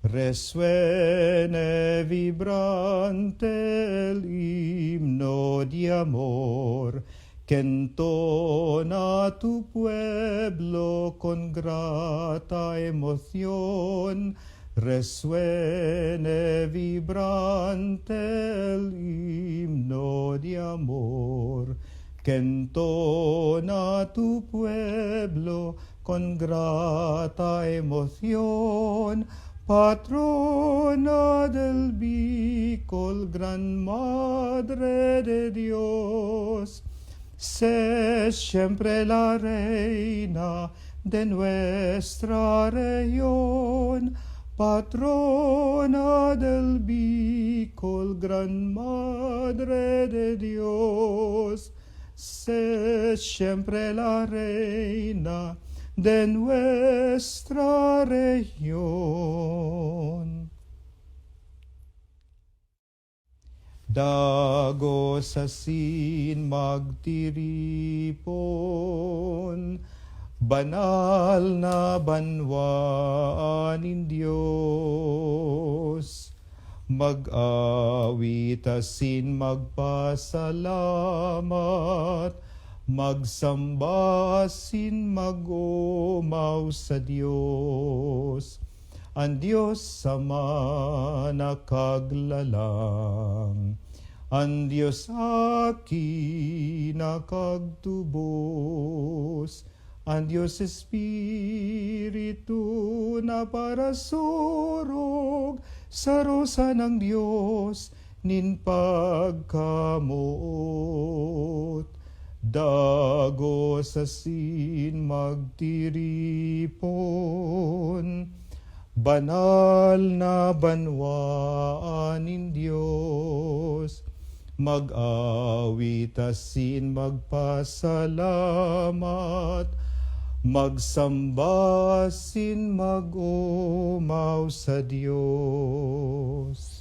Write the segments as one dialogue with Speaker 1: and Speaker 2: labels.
Speaker 1: Resuene vibrante el himno de amor que entona tu pueblo con grata emoción. Resuene vibrante el himno de amor que entona tu pueblo con grata emoción. Patrona del Bicol, Gran Madre de Dios, sé siempre la reina de nuestra región. Patrona del Bicol, Gran Madre de Dios, sé siempre la reina de nuestra región. Dagos asin magtiripon, banal na banwaan Diyos. Mag-awit asin magpasalamat, magsamba asin mag-umaw sa Diyos. Ang Diyos sama nakaglalang, ang Diyos akin nakagtubos, ang Diyos Espiritu na para surog sa rosa ng Diyos nin pagkamot. Dagos asin magtiripon, banal na banwaan nin Diyos. Mag-awit asin magpasalamat, magsamba asin mag-umaw sa Diyos.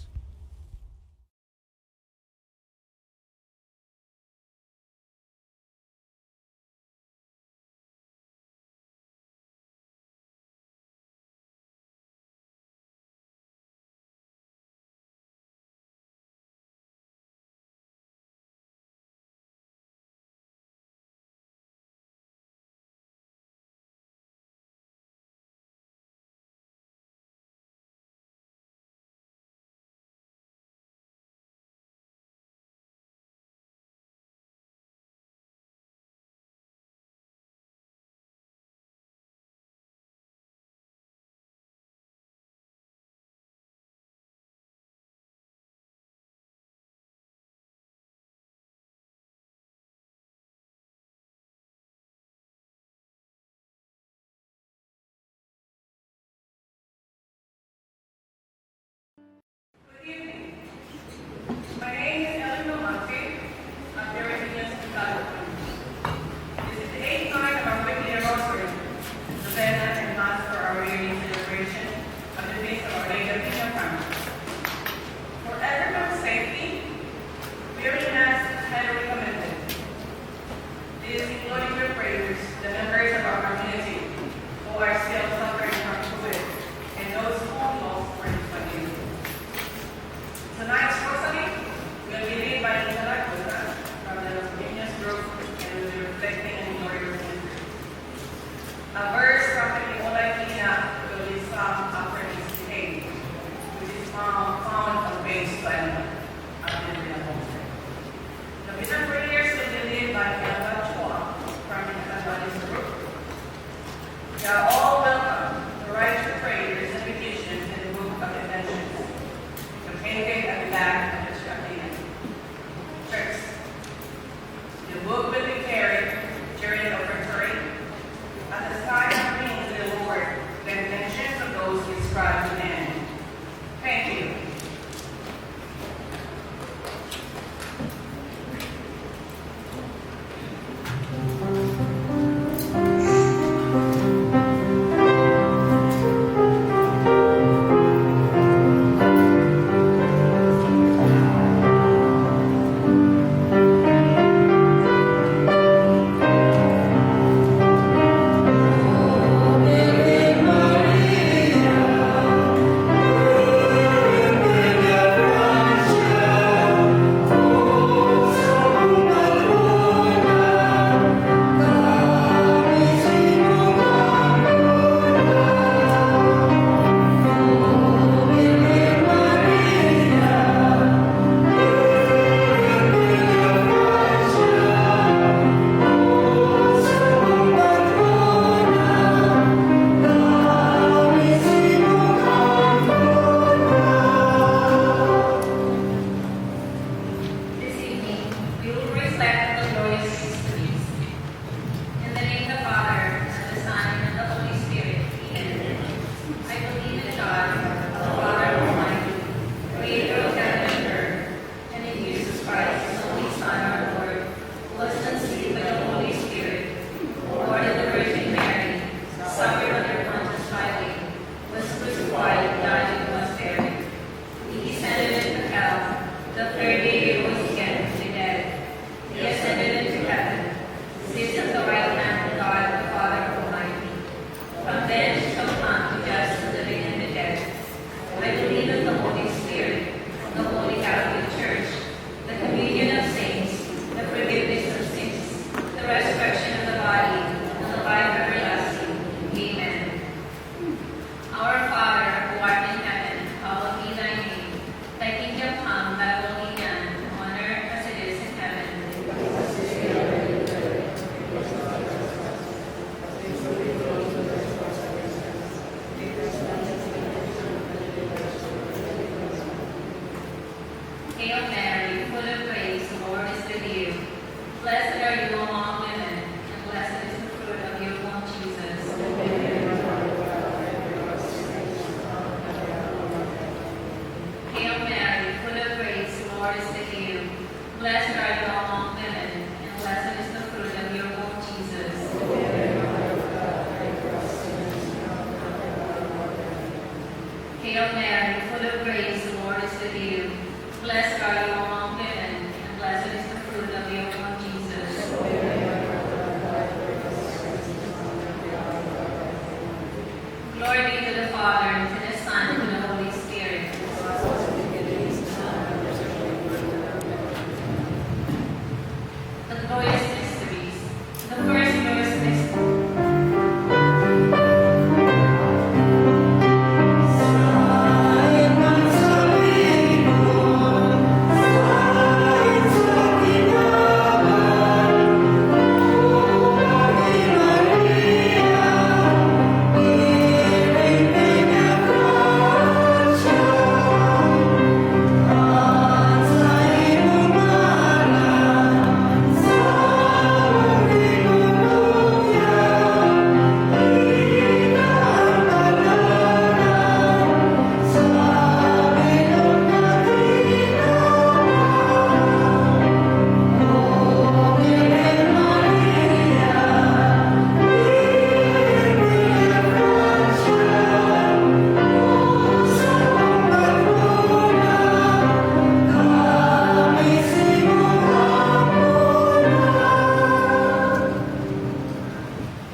Speaker 2: My name is Ellen Belmonte. I'm the resident of Chicago. This is the 8th night of our weekly anniversary, the banner and mass for our yearly celebration of the feast of Our Lady of Kingdom Come. For everyone's safety, wearing masks is highly recommended. This including your prayers, the members of our community who are still suffering from COVID, and those who lost friends by you. Tonight's rosary will be led by Angela Costa from the Communion Group and will be reflecting an glorious mystery. A verse from the Ola Kina will be sung after this day, which is found on page 12 of the Divine Homestead. The Vision prayers will be led by Kelva Chua from the Catholic Group. You are all welcome to write your prayers and petitions in the Book of Intentions, located at the back of the church. The book will be carried during the offertory. At the time of bringing to the Lord the intentions of those described in the end. Thank you.
Speaker 3: reflect the glorious mysteries. In the name of the Father, and the Son, and the Holy Spirit. Amen. I believe in God, the Father Almighty, creator of heaven and earth, and in Jesus Christ, his only Son, our Lord, who was conceived by the Holy Spirit, born of the Virgin Mary, suffered under Pontius Pilate, was crucified, died, and was buried. He descended into hell. The third day he rose again from the dead. He ascended into heaven, sits at the right hand of God the Father Almighty. From thence shall come to judge the living and the dead. I believe in the Holy Spirit, the Holy Catholic Church, the communion of saints, the forgiveness of sins, the resurrection of the body, and the life everlasting. Amen. Our Father, who art in heaven, hallowed be thy name. Thy kingdom come, thy will be done, on earth as it is in heaven. Hail Mary, full of grace, the Lord is with you. Blessed are you among women, and blessed is the fruit of your womb, Jesus. Hail Mary, full of grace, the Lord is with you. Blessed are you among women, and blessed is the fruit of your womb, Jesus. Hail Mary, full of grace, the Lord is with you. Blessed are you among women, and blessed is the fruit of your womb, Jesus. Glory be to the Father, and to the Son, and to the Holy Spirit. The glorious mysteries. The first glorious mystery.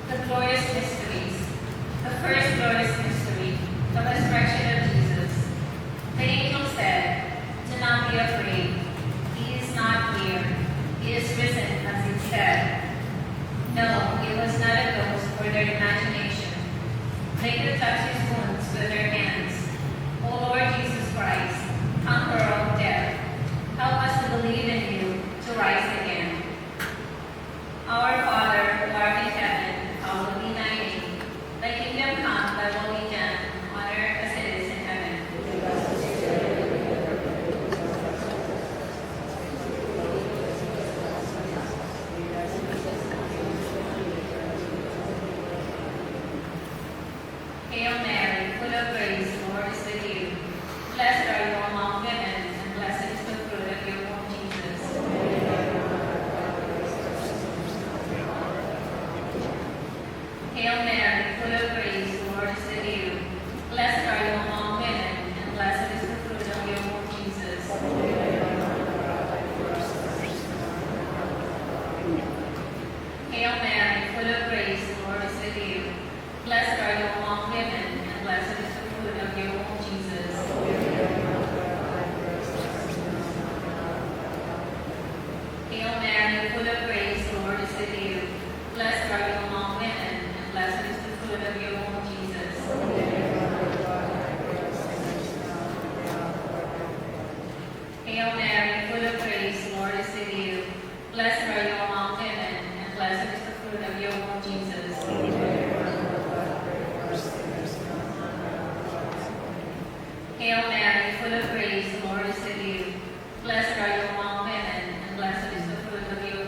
Speaker 3: The glorious mysteries. The first glorious mystery, the resurrection of Jesus. The angel said, "Do not be afraid. He is not here. He is risen, as he said." No, it was not a ghost or their imagination. They could touch his wounds with their hands. O Lord Jesus Christ, conqueror of death, help us to believe in you, to rise again. Our Father, who art in heaven, hallowed be thy name. Thy kingdom come, thy will be done, on earth as it is in heaven. Hail Mary, full of grace, the Lord is with you. Blessed are you among women, and blessed is the fruit of your womb, Jesus. Hail Mary, full of grace, the Lord is with you. Blessed are you among women, and blessed is the fruit of your womb, Jesus. Hail Mary, full of grace, the Lord is with you. Blessed are you among women, and blessed is the fruit of your womb, Jesus. Hail Mary, full of grace, the Lord is with you. Blessed are you among women, and blessed is the fruit of your womb, Jesus. Hail Mary, full of grace, the Lord is with you. Blessed are you among women, and blessed is the fruit of your womb, Jesus. Hail Mary, full of grace, the Lord is with you. Blessed are you among women, and blessed is the fruit of your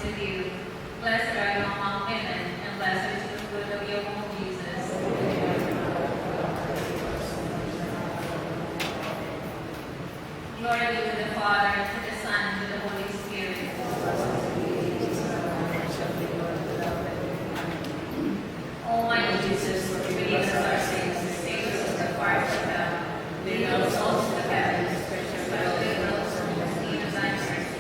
Speaker 3: with you. Blessed are you among women, and blessed is the fruit of your womb, Jesus. Glory be to the Father, and to the Son, and to the Holy Spirit. Almighty Jesus, forgive us our sins, save us from the fire of hell. Lead all souls to heaven, especially those who most need of thy mercy.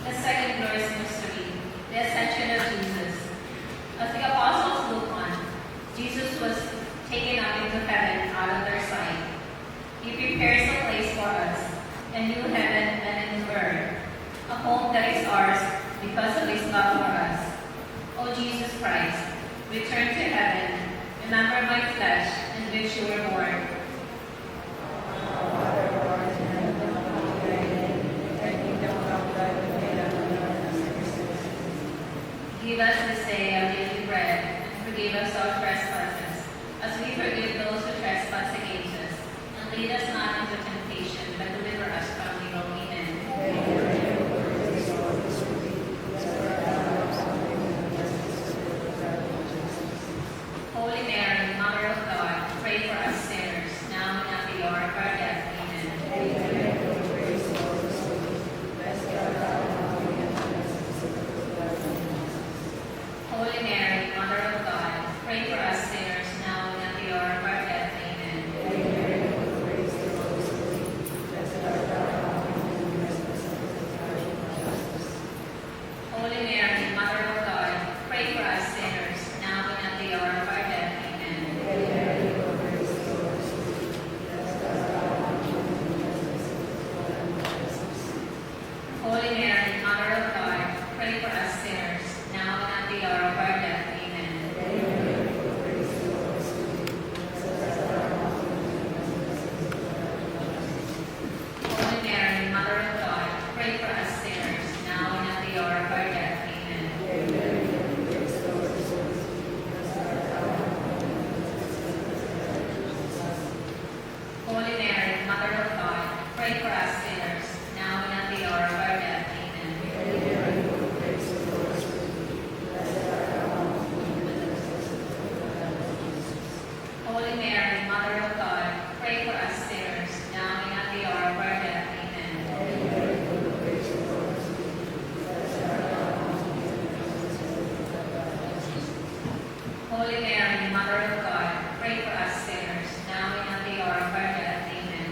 Speaker 3: The second glorious mystery, the ascension of Jesus. As the apostles looked on, Jesus was taken up into heaven out of their sight. He prepares a place for us, a new heaven and a new earth, a home that is ours because of his love for us. O Jesus Christ, return to heaven, remember my flesh in which you were born. Give us this day our daily bread, and forgive us our trespasses, as we forgive those who trespass against us. And lead us not into temptation, but deliver us from evil. Amen. Holy Mary, Mother of God, pray for us sinners, now and at the hour of our death. Amen. Holy Mary, Mother of God, pray for us sinners, now and at the hour of our death. Amen. Holy Mary, Mother of God, pray for us sinners, now and at the hour of our death. Amen. Holy Mary, Mother of God, pray for us sinners, now and at the hour of our death. Amen. Holy Mary, Mother of God, pray for us sinners, now and at the hour of our death. Amen. Holy Mary, Mother of God, pray for us sinners, now and at the hour of our death. Amen. Holy Mary, Mother of God, pray for us sinners, now and at the hour of our death. Amen. Holy Mary, Mother of God, pray for us sinners, now and at the hour of our death. Amen.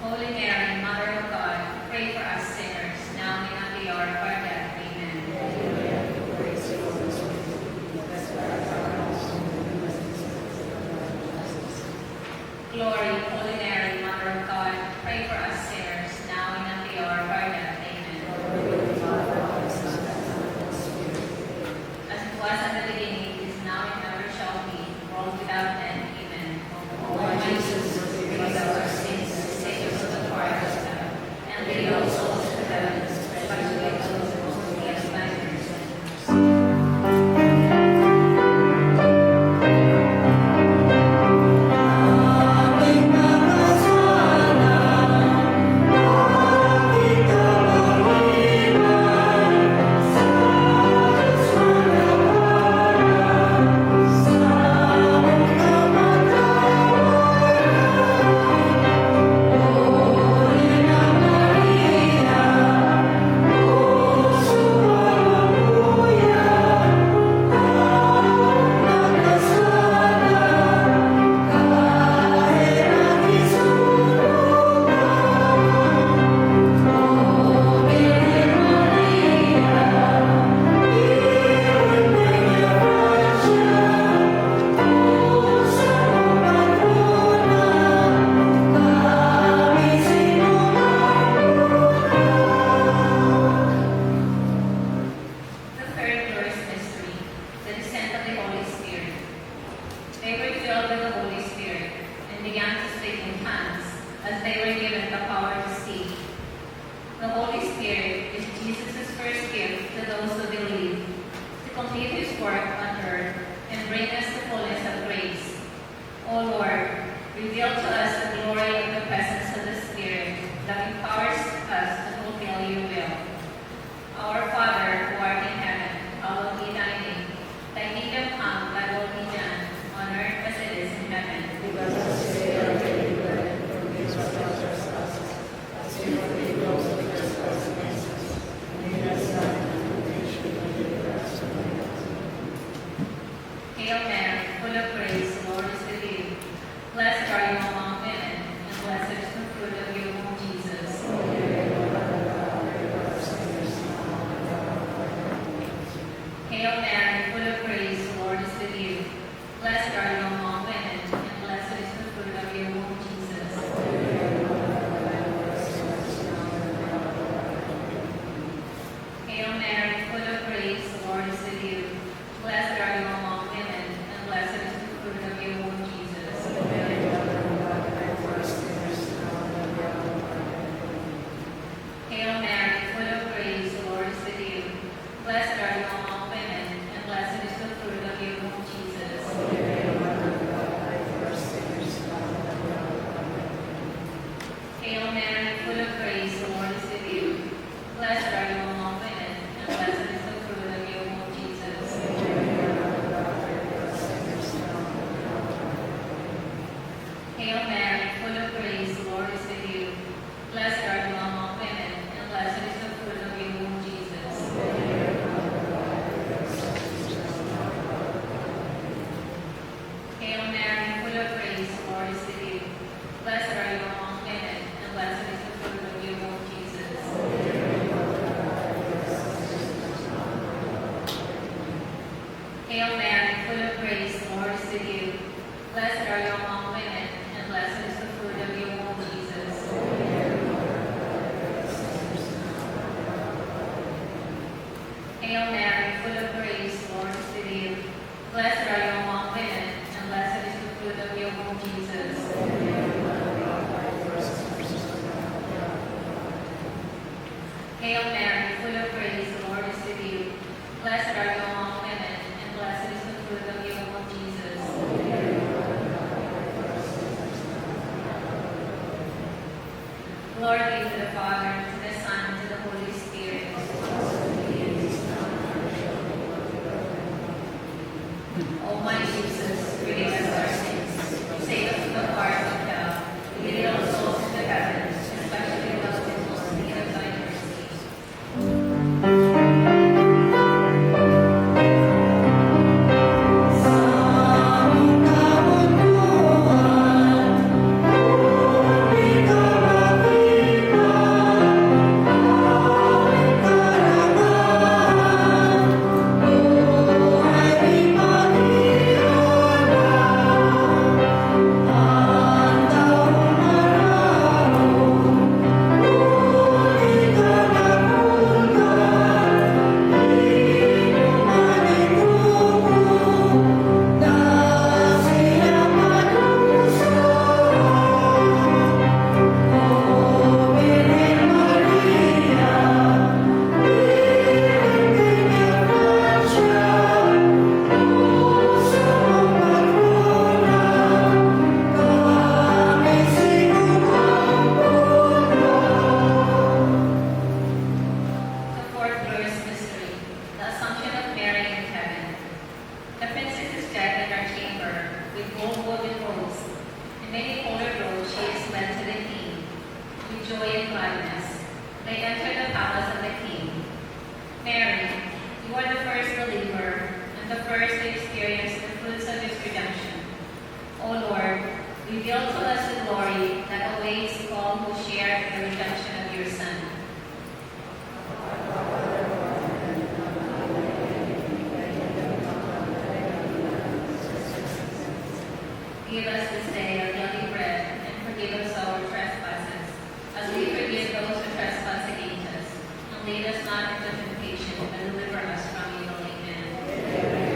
Speaker 3: Holy Mary, Mother of God, pray for us sinners, now and at the hour of our death. Amen. Glory, Holy Mary, Mother of God, pray for us sinners, now and at the hour of our death. Amen. As it was at the beginning, is now, and ever shall be, world without end. Amen. O Lord Jesus, forgive us our sins, save us from the fire of hell, and lead all souls to heaven, especially those who most need of thy mercy.
Speaker 4: Ave Maria.
Speaker 3: they were filled with the Holy Spirit and began to speak in tongues as they were given the power to speak. The Holy Spirit is Jesus' first gift to those who believe, to complete his work on earth and bring us the fullness of grace. O Lord, reveal to us the glory of the presence of the Spirit that empowers us to fulfill your will. Our Father, who art in heaven, hallowed be thy name. Thy kingdom come, thy will be done, on earth as it is in heaven.
Speaker 4: Give us this day our daily bread, and forgive us our trespasses, as we forgive those who trespass against us. And lead us not into temptation, but deliver us from evil.
Speaker 3: Hail Mary, full of grace, the Lord is with you. Blessed are you among women, and blessed is the fruit of your womb, Jesus. Hail Mary, full of grace, the Lord is with you. Blessed are you among women, and blessed is the fruit of your womb, Jesus. Hail Mary, full of grace, the Lord is with you. Blessed are you among women, and blessed is the fruit of your womb, Jesus. Hail Mary, full of grace, the Lord is with you. Blessed are you among women, and blessed is the fruit of your womb, Jesus. Hail Mary, full of grace, the Lord is with you. Blessed are you among women, and blessed is the fruit of your womb, Jesus. Hail Mary, full of grace, the Lord is with you. Blessed are you among women, and blessed is the fruit of your womb, Jesus. Hail Mary, full of grace, the Lord is with you. Blessed are you among women, and blessed is the fruit of your womb, Jesus. Hail Mary, full of grace, the Lord is with you. Blessed are you among women, and blessed is the fruit of your womb, Jesus. Hail Mary, full of grace, the Lord is with you. Blessed are you among women, and blessed is the fruit of your womb, Jesus. Hail Mary, full of grace, the Lord is with you. Blessed are you among women, and blessed is the fruit of your womb, Jesus. Glory be to the Father, to the Son, and to the Holy Spirit. O my Jesus, forgive us our sins, save us from the fires of hell, lead all souls into heaven, especially those in most need of thy mercy. The fourth glorious mystery, the Assumption of Mary in heaven. The princess is decked in her chamber with gold woven robes, and many colored robes she is led to the king. With joy and gladness, they enter the palace of the king. Mary, you are the first believer and the first to experience the fruits of his redemption. O Lord, reveal to us the glory that awaits all who share the redemption of your Son. Give us this day our daily bread, and forgive us our trespasses, as we forgive those who trespass against us. And lead us not into temptation, but deliver us from evil. Amen.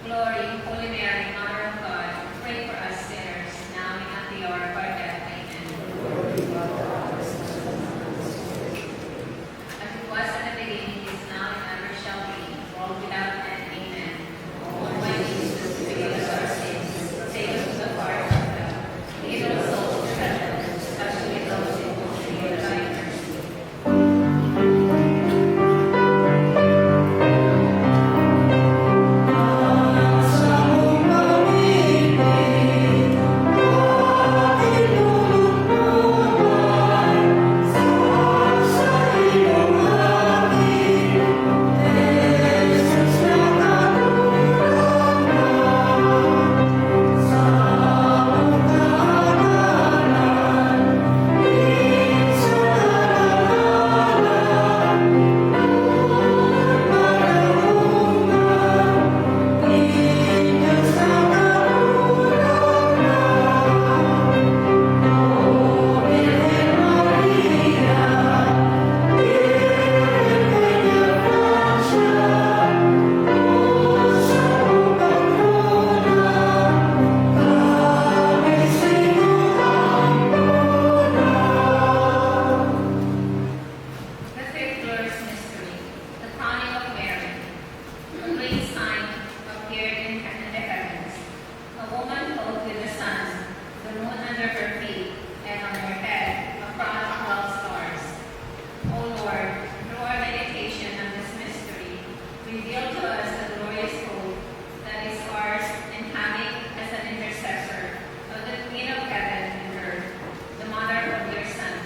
Speaker 3: Glory, Holy Mary, Mother of God, pray for us sinners, now and at the hour of our death. Amen. As it was in the beginning, is now, and ever shall be, world without end. Amen. Almighty Jesus, forgive us our sins, save us from the fire of hell, lead all souls to heaven, especially those in most need of thy mercy. The fifth glorious mystery, the crowning of Mary. A great sign appeared in the heavens. A woman clothed with the sun, the moon under her feet, and on her head a crown of 12 stars. O Lord, through our meditation on this mystery, reveal to us the glorious hope that is ours in having as an intercessor of the Queen of heaven and earth, the mother of your Son.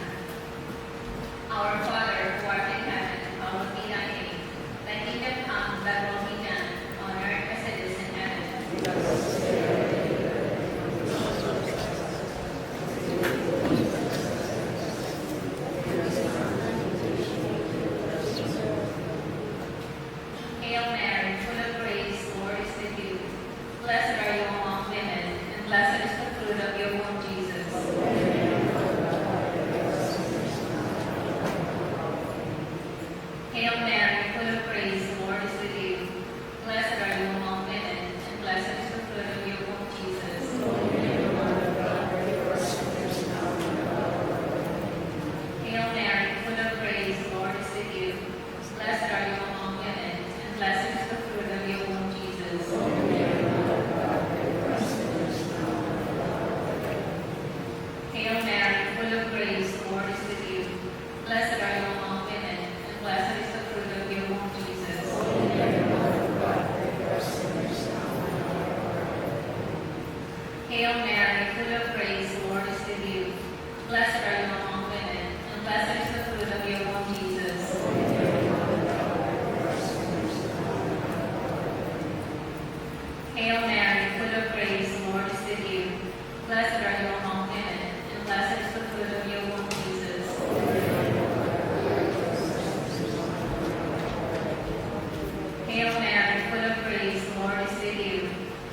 Speaker 3: Our Father, who art in heaven, hallowed be thy name. Thy kingdom come, thy will be done, on earth as it is in heaven. Hail Mary, full of grace, the Lord is with you. Blessed are you among women, and blessed is the fruit of your womb, Jesus. Hail Mary, full of grace, the Lord is with you. Blessed are you among women, and blessed is the fruit of your womb, Jesus. Hail Mary, full of grace, the Lord is with you. Blessed are you among women, and blessed is the fruit of your womb, Jesus. Hail Mary, full of grace, the Lord is with you. Blessed are you among women, and blessed is the fruit of your womb, Jesus. Hail Mary, full of grace, the Lord is with you. Blessed are you among women, and blessed is the fruit of your womb, Jesus. Hail Mary, full of grace, the Lord is with you. Blessed are you among women, and blessed is the fruit of your womb, Jesus. Hail Mary, full of grace, the Lord is with you.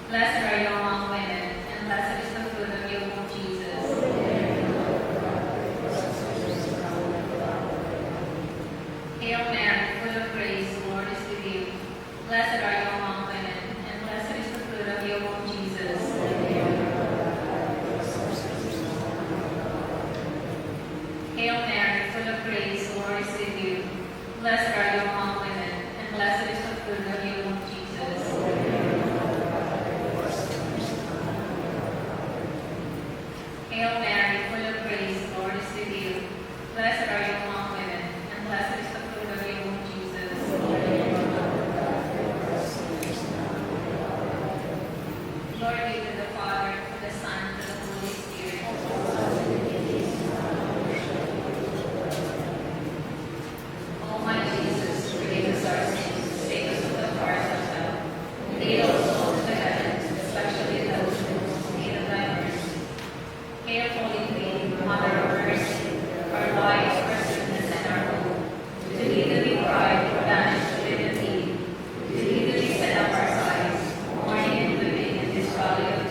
Speaker 3: Blessed are you among women, and blessed is the fruit of your womb, Jesus. Hail Mary, full of grace, the Lord is with you. Blessed are you among women, and blessed is the fruit of your womb, Jesus. Hail Mary, full of grace, the Lord is with you. Blessed are you among women, and blessed is the fruit of your womb, Jesus. Hail Mary, full of grace, the Lord is with you. Blessed are you among women, and blessed is the fruit of your womb, Jesus. Glory be to the Father, to the Son, to the Holy Spirit. O my Jesus, forgive us our sins, save us from the fires of hell. Lead all souls to heaven, especially those in most need of thy mercy. Hail, Holy Queen, Mother of Mercy, our life, our sweetness, and our hope. To thee do we cry, for banished to live in thee. To thee do we set up our sighs, mourning and weeping in this valley of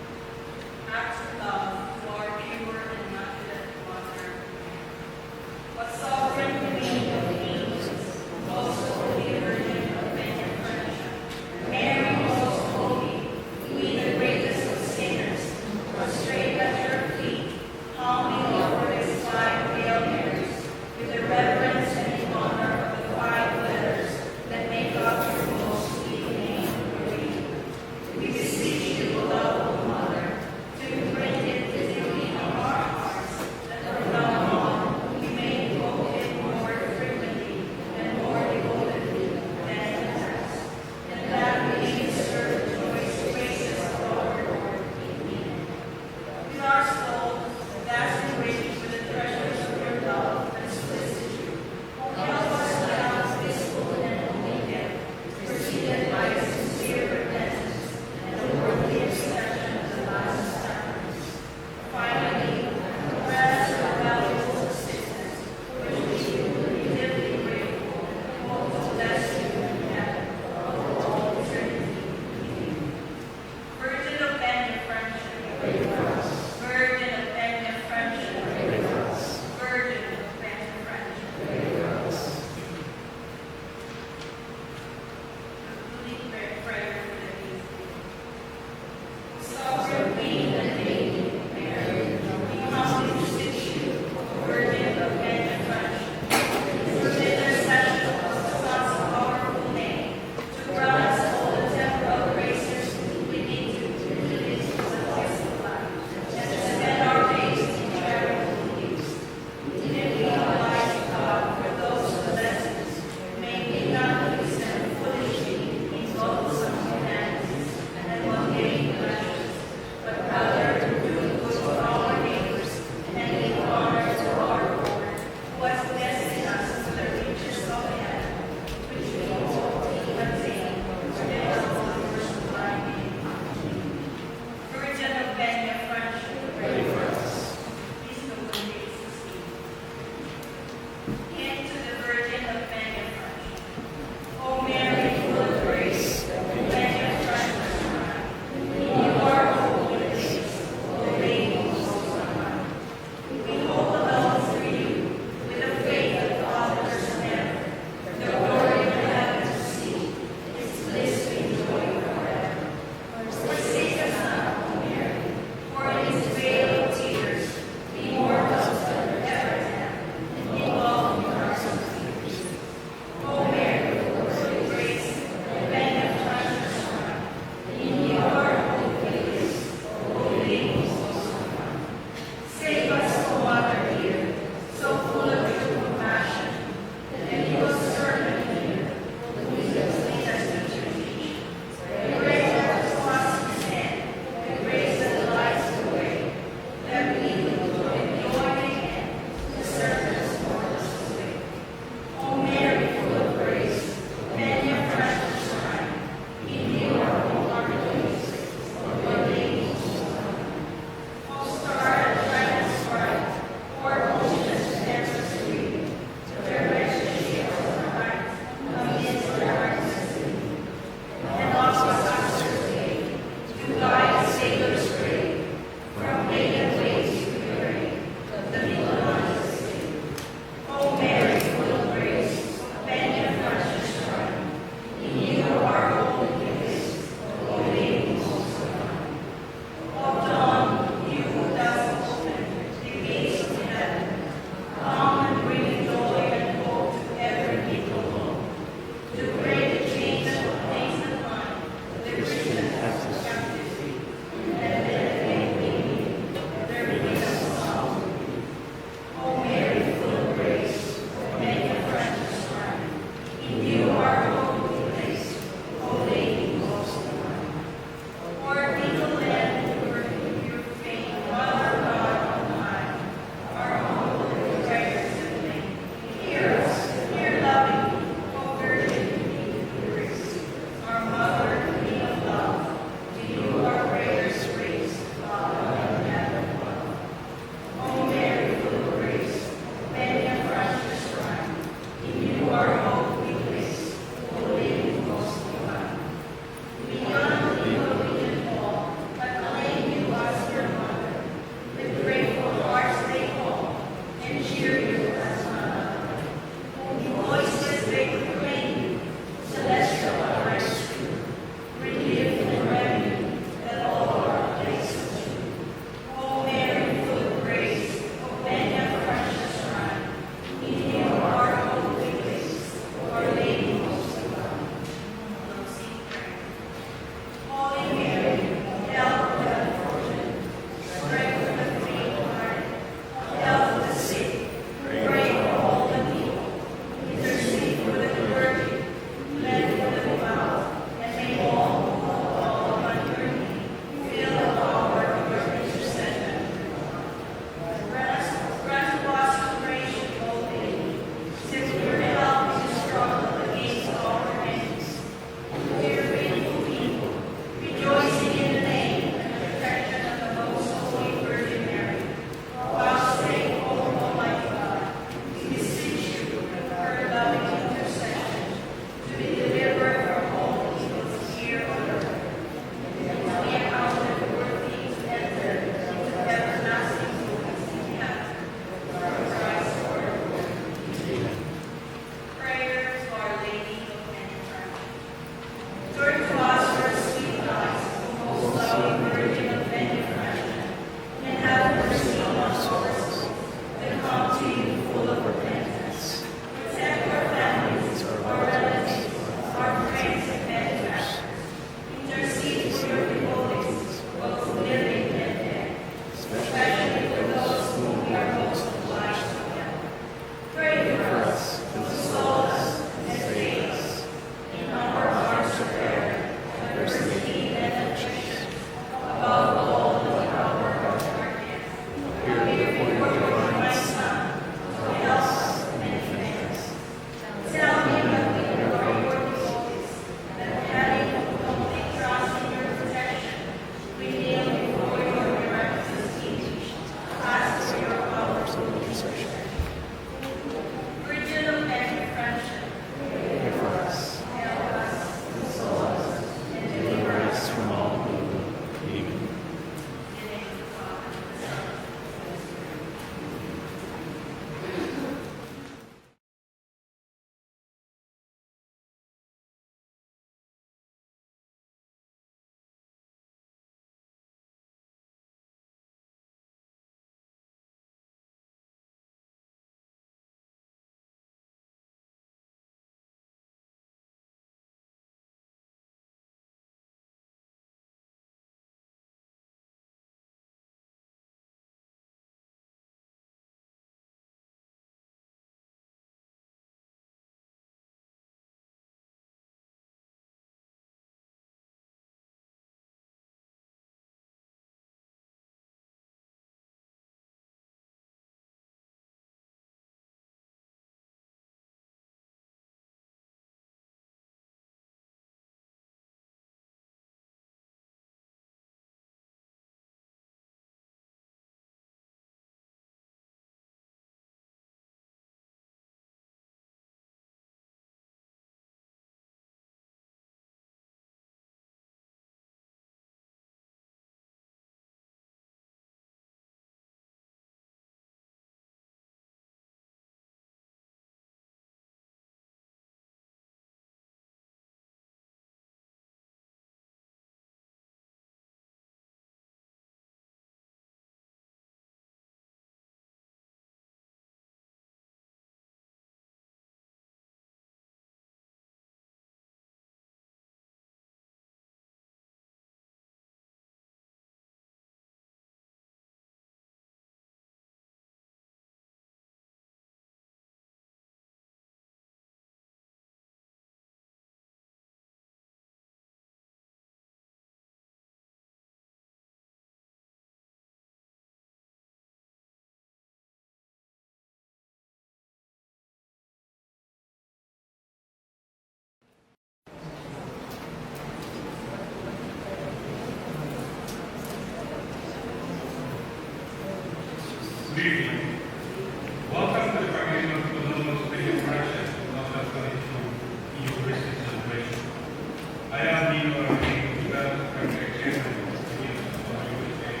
Speaker 5: you are able to develop and examine the needs of your day.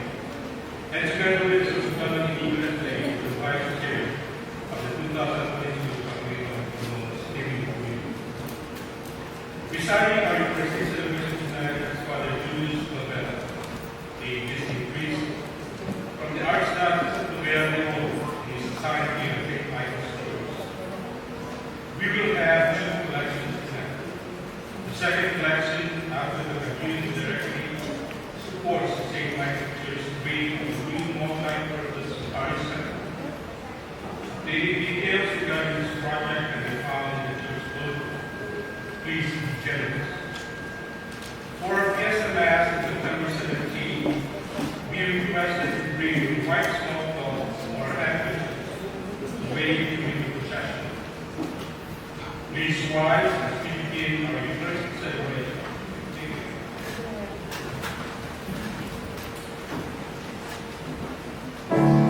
Speaker 5: And together with Susan Day, the Vice Chair of the 2022 Committee on Promotes Living Community. Presiding our University celebration tonight is Father Julius Lovella, a visiting priest from the Archdiocese of Lovella, the Society of St. Michael's Church. We will have two collections tonight. The second collection, after the community directory, supports the St. Michael's Church green and blue multi-purpose art center. The details regarding this project can be found in the church logo. Please be generous. For our Fiesta Mass on September 17, we requested to bring white smoke balls or handkerchiefs to wave during the procession. Please rise as we begin our Eucharistic celebration. Thank you.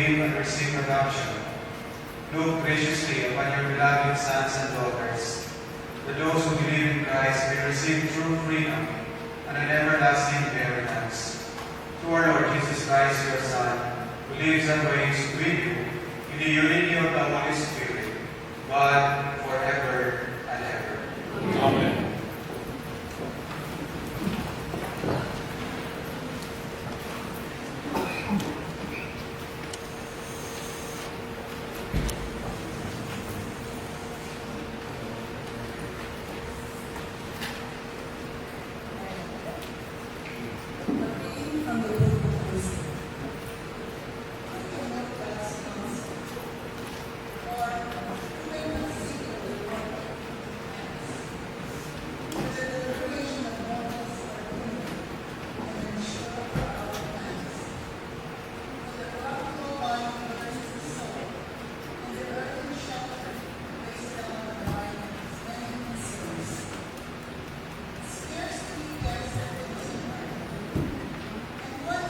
Speaker 6: believe and receive adoption. Look graciously upon your beloved sons and daughters, that those who believe in Christ may receive true freedom and an everlasting inheritance. Through our Lord Jesus Christ, your Son, who lives and reigns with you in the unity of the Holy Spirit, God, forever and ever.
Speaker 5: Amen.
Speaker 4: From the book of Wisdom. I cannot pass counsel, or who may not seek the Lord for the deliberation of mortals are human, and ensure for our plans. For the corruptible body nourishes the soul, and the earthly shelter weighs down the mind with many concerns. Scarcely gets at the deeper. And what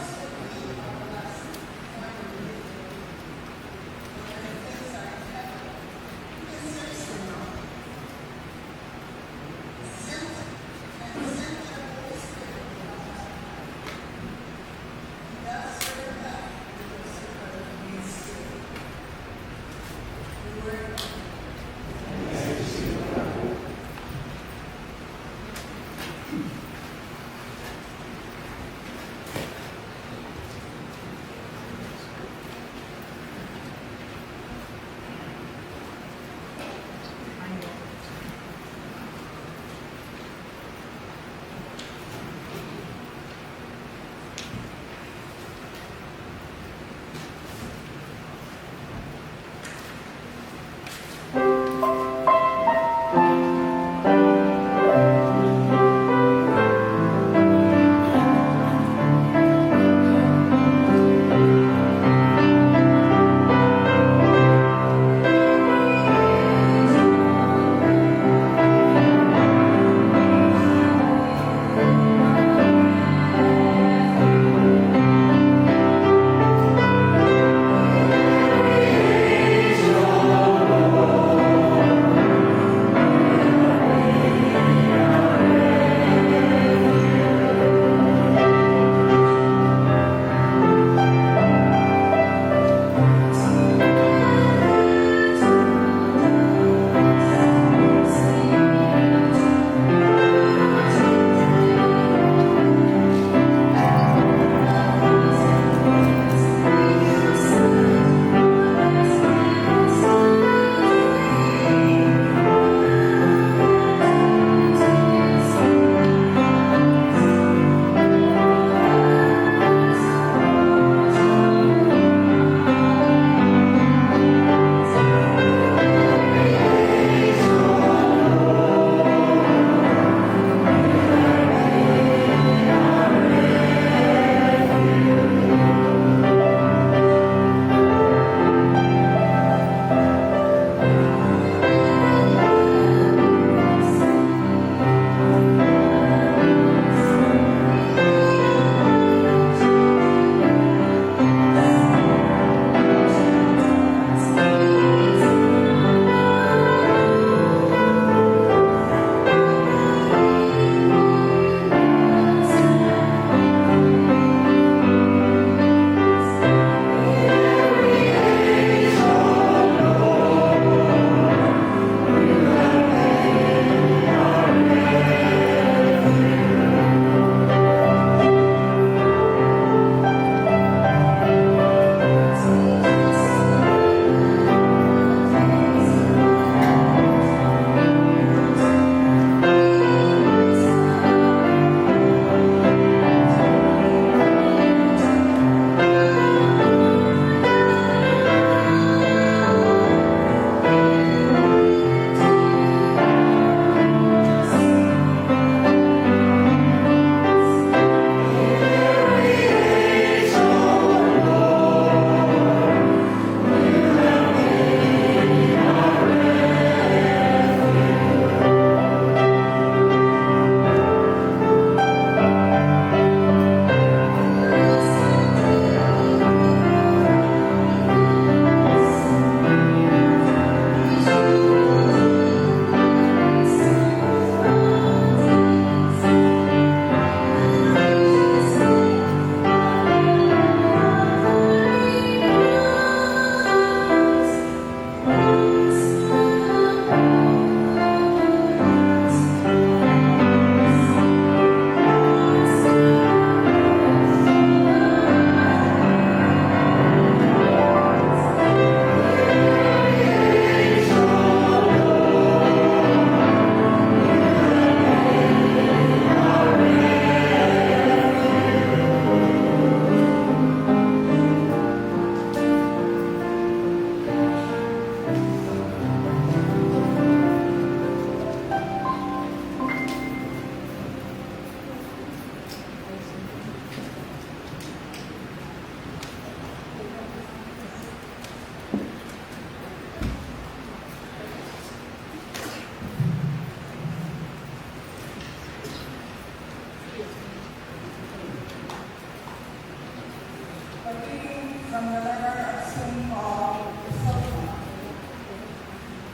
Speaker 4: from the letter of St. Paul to Philippi.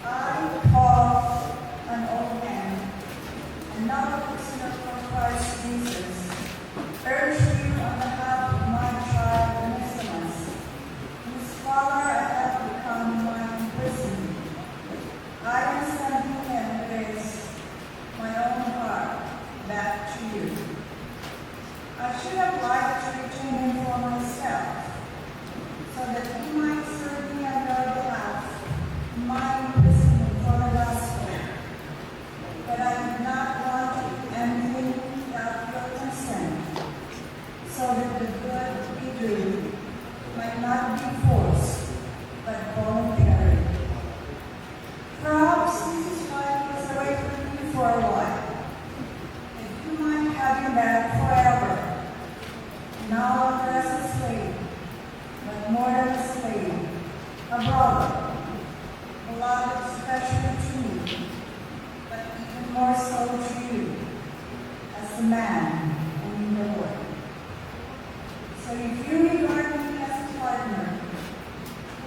Speaker 4: I, Paul, an old man, and now a prisoner for Christ Jesus, urge you on behalf of my child Onesimus, whose father I have become my prison. I am sending him with my own heart back to you. I should have liked to retain him for myself, so that he might serve me on your behalf in my imprisonment for the gospel. But I did not want to do anything without your consent, so that the good we do might not be forced, but voluntary. Perhaps this is why he was away from you for a while, that you might have him back forever. Now longer as a slave, but more than a slave, a brother, beloved especially to me, but even more so to you, as a man and in the Lord. So if you regard me as a partner,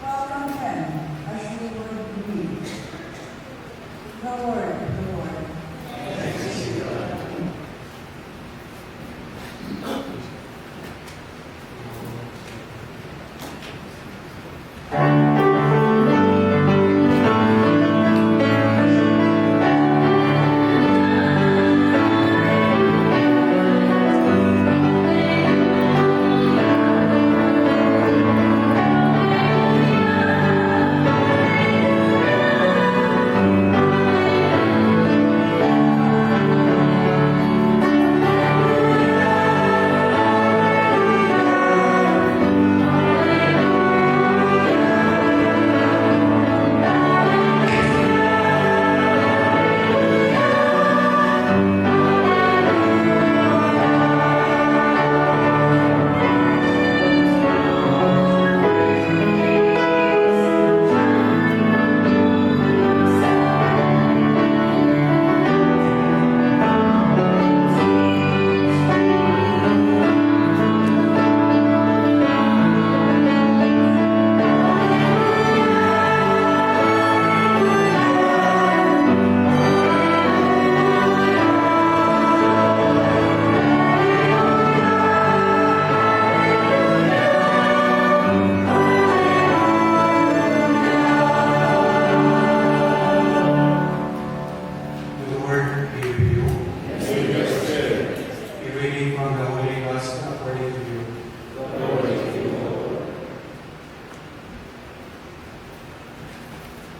Speaker 4: welcome him as you would me. The word of the Lord.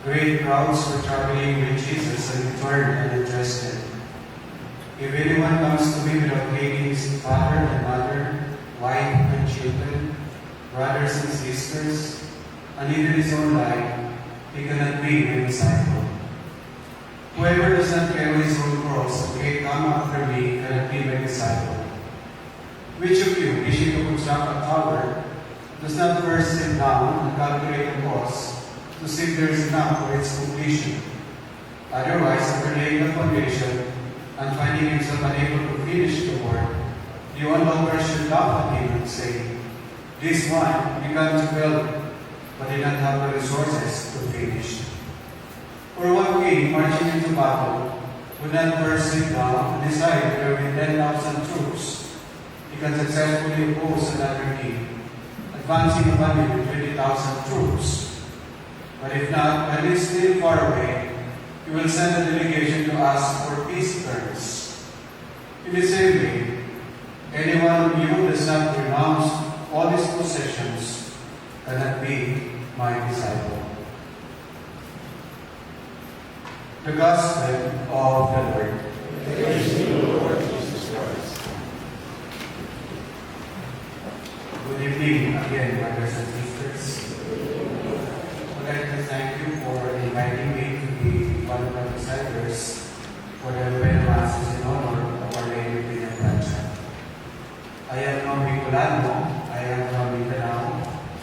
Speaker 6: Great crowds were traveling with Jesus and returned and addressed him. If anyone comes to me without taking his father and mother, wife and children, brothers and sisters, and even his own life, he cannot be my disciple. Whoever does not carry his own cross and come after me cannot be my disciple. Which of you, wishing to construct a tower, does not first sit down and calculate the cost, to see if there is enough for its completion? Otherwise, after laying the foundation and finding himself unable to finish the work, the onlooker should laugh at him and say, "This one began to build, but did not have the resources to finish." For one king marching into battle would not first sit down and decide whether with 10,000 troops he can successfully oppose another king, advancing upon him with 20,000 troops. But if not, and is still far away, he will send a delegation to ask for peace terms. In the same way, anyone of you who does not renounce all his possessions cannot be my disciple. The Gospel of the Lord.
Speaker 1: Praise to you, Lord Jesus Christ.
Speaker 6: Good evening again, brothers and sisters. I'd like to thank you for inviting me to be one of the presiders for the Novena Masses in honor of Our Lady of Villanueva. I am no Bicolano. I am from Mindanao,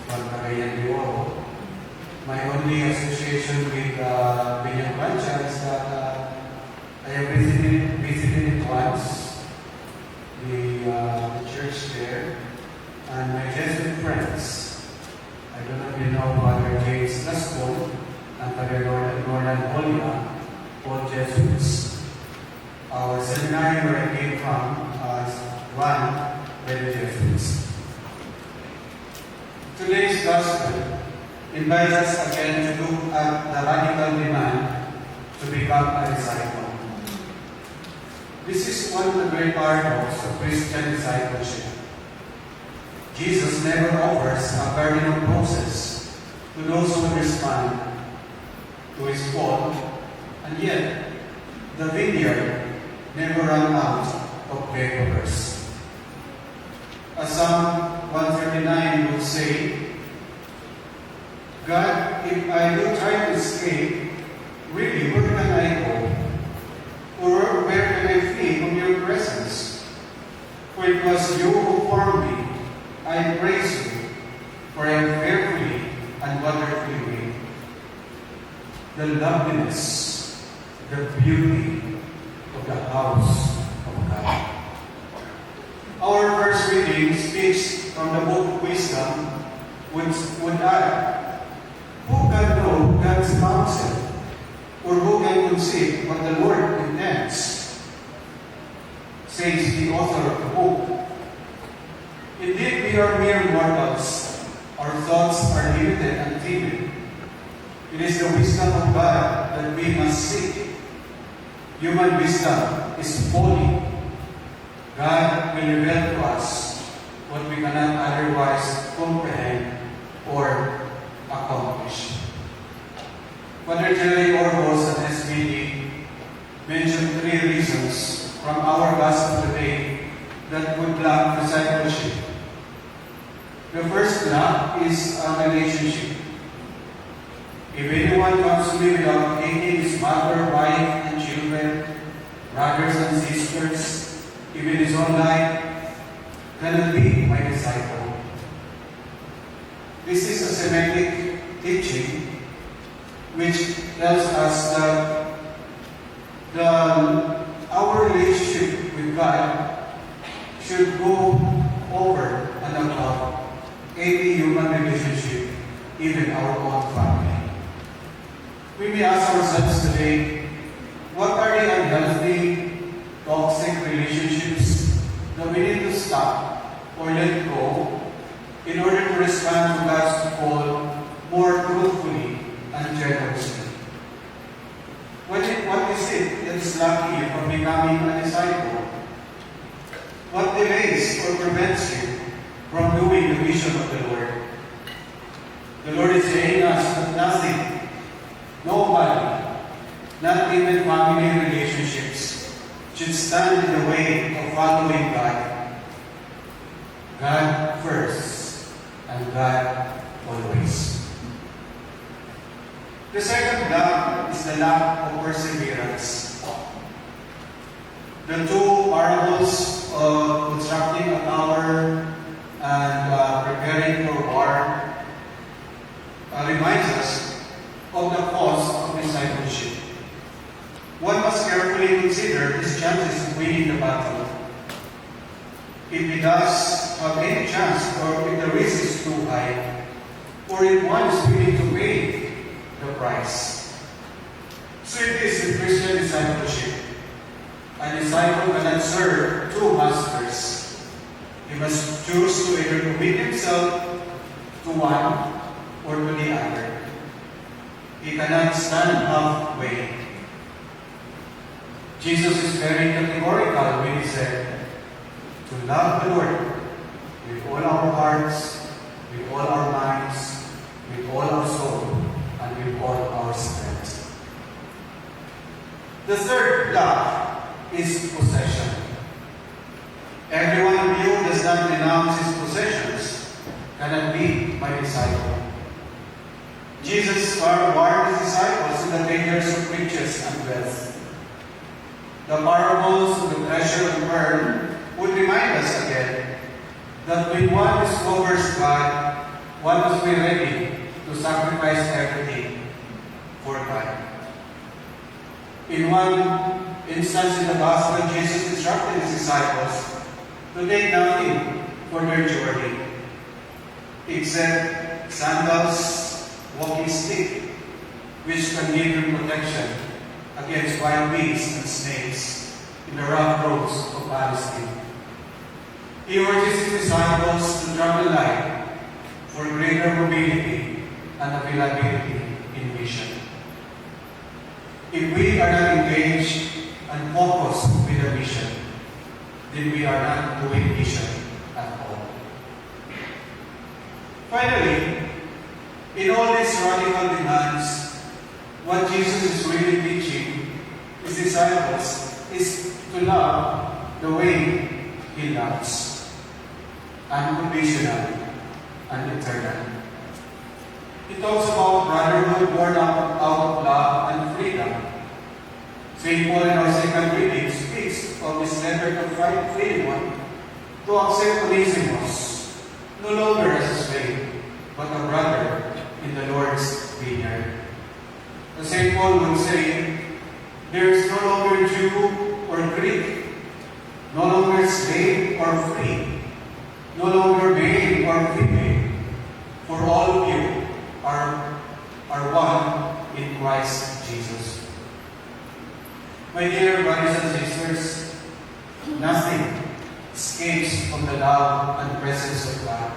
Speaker 6: from Cagayan de Oro. My only association with Villanueva is that I have visited it once, the church there, and my Jesuit friends I don't know if you know Father James Lascaux and Father Norman Holia, both Jesuits. Our seminary where I came from is run by the Jesuits. Today's Gospel invites us again to look at the radical demand to become a disciple. This is one of the great paradoxes of Christian discipleship. Jesus never offers a cardinal process to those who respond to his call, and yet the vineyard never ran out of laborers. As Psalm 139 would say, God, if I do try to escape, really, where can I go? Or where can I flee from your presence? For it was you who formed me. I praise you, for I am fearfully and wonderfully made. The loveliness, the beauty of the house of God. Our first reading speaks from the book of Wisdom, which would add, who can know God's counsel? Or who can conceive what the Lord intends? Says the author of the book. Indeed, we are mere mortals. Our thoughts are limited and timid. It is the wisdom of God that we must seek. Human wisdom is folly. God will reveal to us what we cannot otherwise comprehend or accomplish. Father Jerry Orbos at SBD mentioned 3 reasons from our gospel today that would lack discipleship. The first lack is a relationship. If anyone comes to me without hating his mother, wife, and children, brothers and sisters, even his own life, cannot be my disciple. This is a Semitic teaching which tells us that our relationship with God should go over and above any human relationship, even our own family. We may ask ourselves today, what are the unhealthy, toxic relationships that we need to stop or let go in order to respond to God's call more truthfully and generously? What is it that is blocking you from becoming a disciple? What delays or prevents you from doing the mission of the Lord? The Lord is saying us that nothing, nobody, not even family relationships, should stand in the way of following God. God first, and God always. The second lack is the lack of perseverance. The 2 parables of constructing a tower and preparing for war reminds us of the cost of discipleship. One must carefully consider his chances of winning the battle. If he does have any chance, or if the risk is too high, or if one is willing to pay the price. So it is in Christian discipleship. A disciple cannot serve 2 masters. He must choose to either commit himself to one or to the other. He cannot stand halfway. Jesus is very categorical when he said, to love the Lord with all our hearts, with all our minds, with all our soul, and with all our strength. The third lack is possession. Everyone who does not renounce his possessions cannot be my disciple. Jesus warned his disciples of the dangers of riches and wealth. The parables of the treasure and pearl would remind us again that when one discovers God, one must be ready to sacrifice everything for God. In one instance in the Gospel, Jesus instructed his disciples to take nothing for their journey, except sandals, walking stick, which can give him protection against wild beasts and snakes in the rough roads of Palestine. He urges his disciples to travel light for greater mobility and availability in mission. If we are not engaged and focused with the mission, then we are not doing mission at all. Finally, in all these radical demands, what Jesus is really teaching his disciples is to love the way he loves, unconditional and eternal. He talks about brotherhood born out of love and freedom. St. Paul in our second reading speaks of his letter to Philemon to accept Onesimus, no longer as a slave, but a brother in the Lord's vineyard. As St. Paul would say, there is no longer Jew or Greek, no longer slave or free, no longer male or female, for all of you are one in Christ Jesus. My dear brothers and sisters, nothing escapes from the love and presence of God.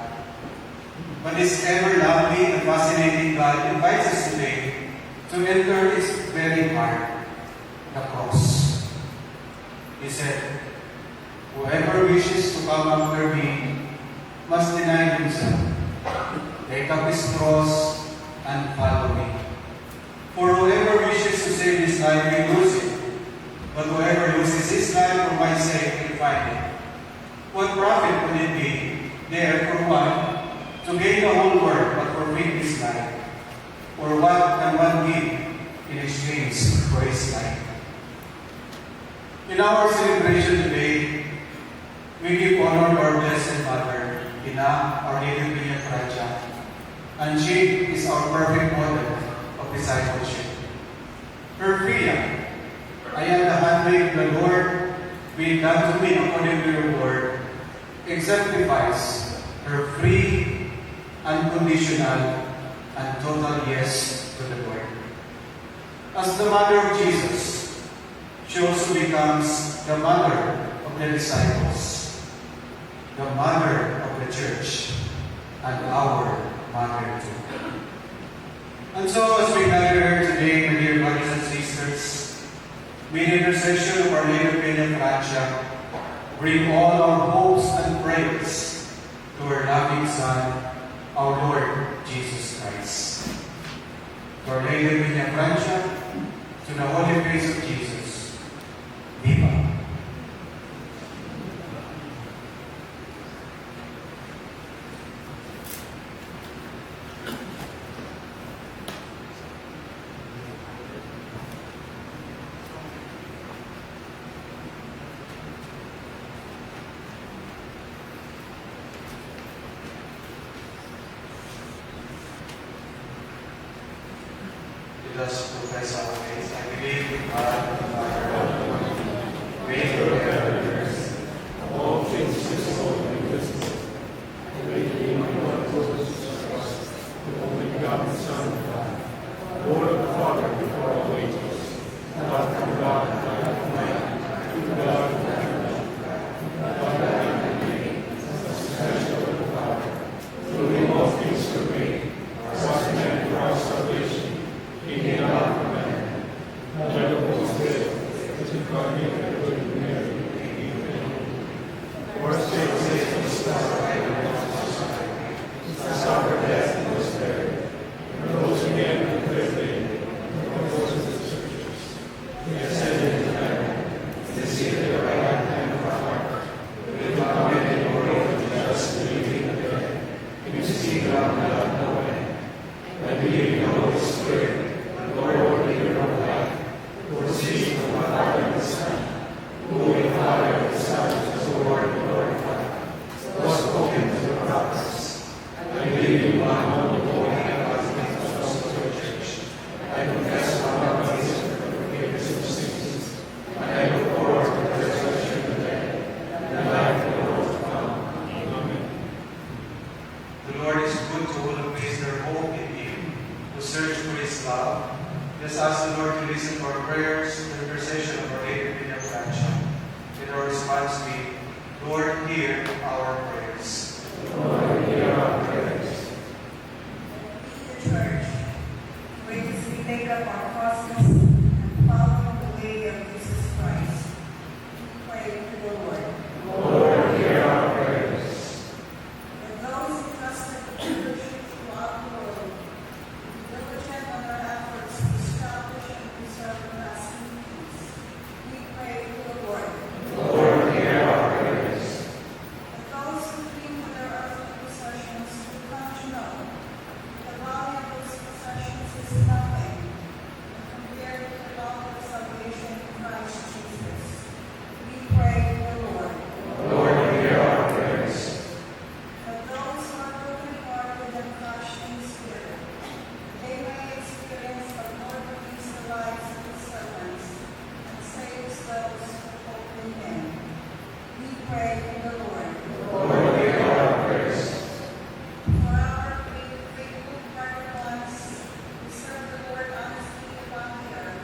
Speaker 6: But this ever lovely and fascinating God invites us today to enter His very heart, the cross. He said, "Whoever wishes to come after me must deny himself, take up his cross, and follow me. For whoever wishes to save his life will lose it, but whoever loses his life for my sake will find it. What profit would it be there for one to gain the whole world but forfeit his life? Or what can one give in exchange for his life?" In our celebration today, we give honor to our Blessed Mother, Ina, Our Lady of Villagracia, and she is our perfect model of discipleship. Her freedom, "I am the handmaid of the Lord, be it done to me according to your word," exemplifies her free, unconditional, and total yes to the Lord. As the mother of Jesus, she also becomes the mother of the disciples, the mother of the church, and our mother too. And so as we gather here today, my dear brothers and sisters, may the intercession of Our Lady of Villagracia bring all our hopes and praise to her loving Son, our Lord Jesus Christ. To Our Lady of Villagracia, to the Holy Face of Jesus, Viva! Let us profess our faith. I believe in God, the Father Almighty, creator of heaven and earth,
Speaker 1: All things visible and invisible, believing in one Lord Jesus Christ, the only begotten Son of God, Lord of the Father before all ages, God from God, God from man, to God from God, God that made, as the treasure of the Father, through whom all things were made, was man for our salvation. He came out from man, never was dead, was incarnate of the Virgin Mary,
Speaker 6: The Lord is good to all who place their hope in Him, who search for His love. Just ask the Lord to listen to our prayers, the intercession of our Lady Queen of Francia. Let our response be, Lord, hear our prayers.
Speaker 1: Lord, hear our prayers.
Speaker 4: The Church, graciously take up our crosses and follow the way of Jesus Christ. Pray to the Lord.
Speaker 1: Lord, hear our prayers.
Speaker 4: For those entrusted with leadership throughout the world, diligent on their efforts to establish and preserve lasting peace, we pray to the Lord.
Speaker 1: Lord, hear our prayers.
Speaker 4: For those who cling to their earthly possessions, we come to know the value of those possessions is nothing compared to the value of salvation in Christ Jesus. We pray to the Lord.
Speaker 1: Lord, hear our prayers.
Speaker 4: For those who are broken-hearted and crushed in spirit, they may experience the Lord release the lives of His servants and saves those who hope in Him. We pray to the Lord.
Speaker 1: Lord, hear our prayers.
Speaker 4: For our faithful departed ones who serve the Lord honestly upon the earth,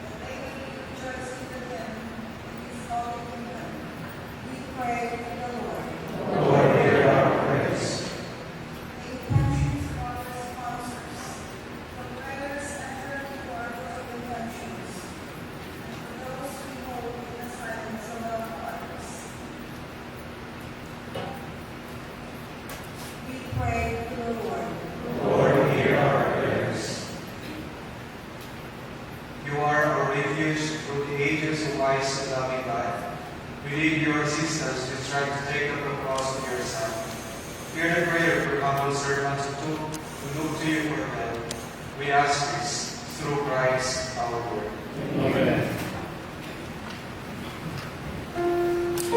Speaker 4: that they may be rejoicing with Him in His holy kingdom, we pray to the Lord.
Speaker 1: Lord, hear our prayers.
Speaker 4: The intentions of our sponsors, for prayers entered into our book of intentions, and for those who hold in the silence of our hearts. We pray to the Lord.
Speaker 1: Lord, hear our prayers.
Speaker 6: You are our refuge through the ages of wise and loving God. We need your assistance to strive to take up the cross of your Son. Hear the prayer of your humble servants who look to you for help. We ask this through Christ our Lord.
Speaker 1: Amen.
Speaker 7: Thank you.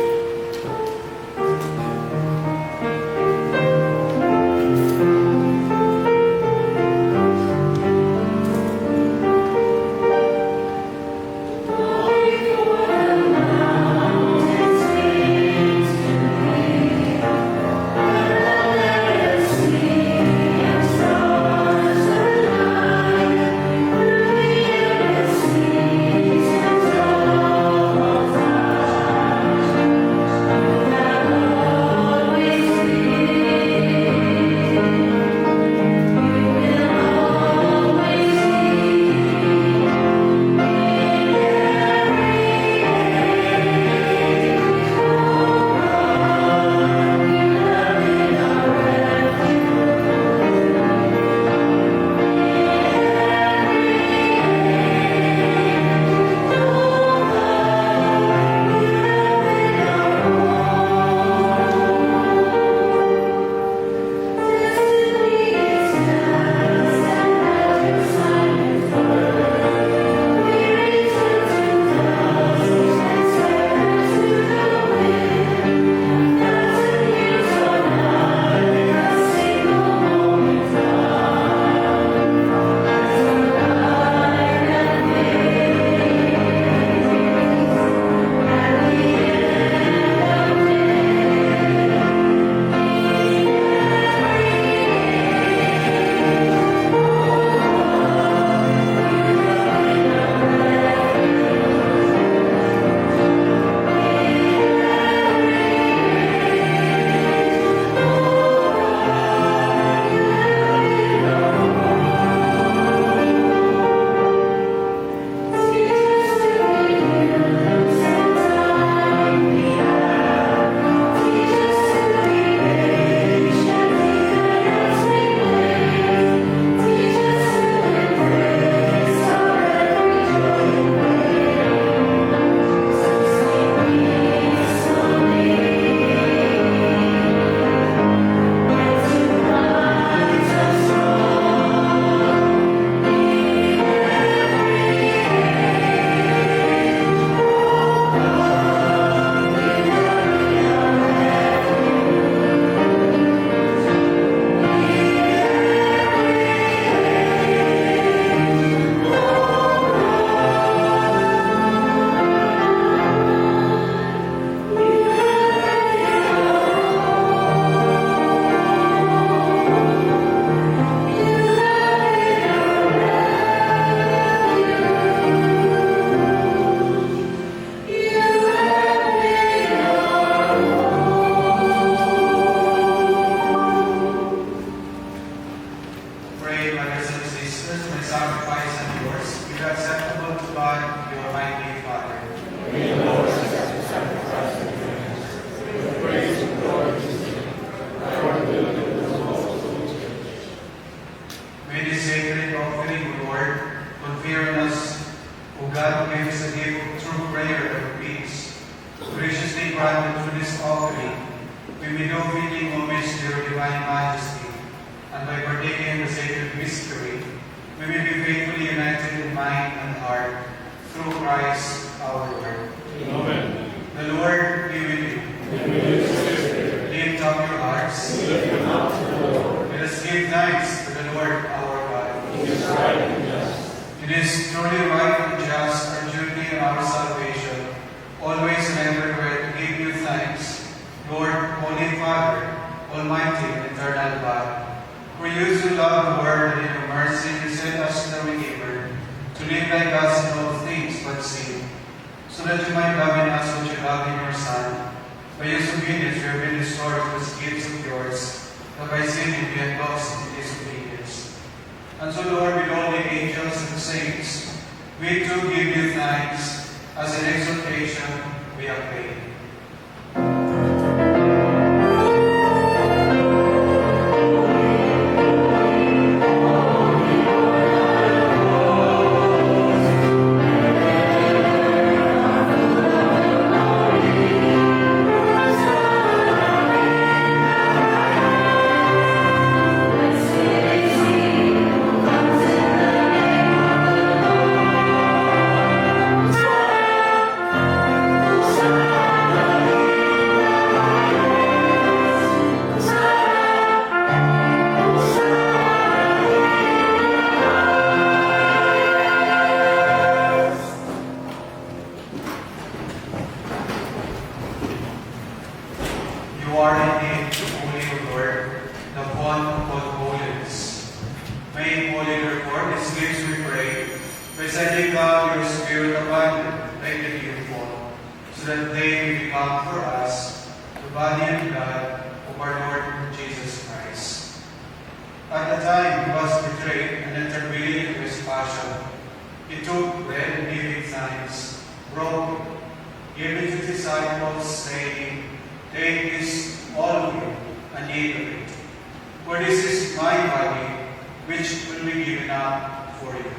Speaker 6: and by partaking in the sacred mystery, we may be faithfully united in mind and heart through Christ our Lord.
Speaker 1: Amen.
Speaker 6: The Lord be with you.
Speaker 1: And with your spirit,
Speaker 6: Lift up your hearts.
Speaker 1: lift them up to the Lord.
Speaker 6: Let us give thanks to the Lord our God.
Speaker 1: It is right and just.
Speaker 6: It is truly right and just, our duty and our salvation, always and everywhere to give you thanks, Lord, Holy Father, Almighty and eternal God. For you so love the world, and in your mercy you sent us the Redeemer, to live like us in all things but sin, so that you might love in us what you love in your Son. By his obedience you have been restored to the gifts of yours, that by sinning we had lost in disobedience. And so, Lord, with all the angels and saints, we too give you thanks, as an exhortation we have prayed. You are indeed holy, O Lord, the one of all holiness. May holy therefore these lips we pray, by sending down your Spirit upon them like the dew, so that they may become for us the body and blood of our Lord Jesus Christ. At the time he was betrayed and entered willingly into his passion, he took bread and giving thanks, broke it, gave it to his disciples, saying, "Take this, all of you, and eat of it. For this is my body, which will be given up for you."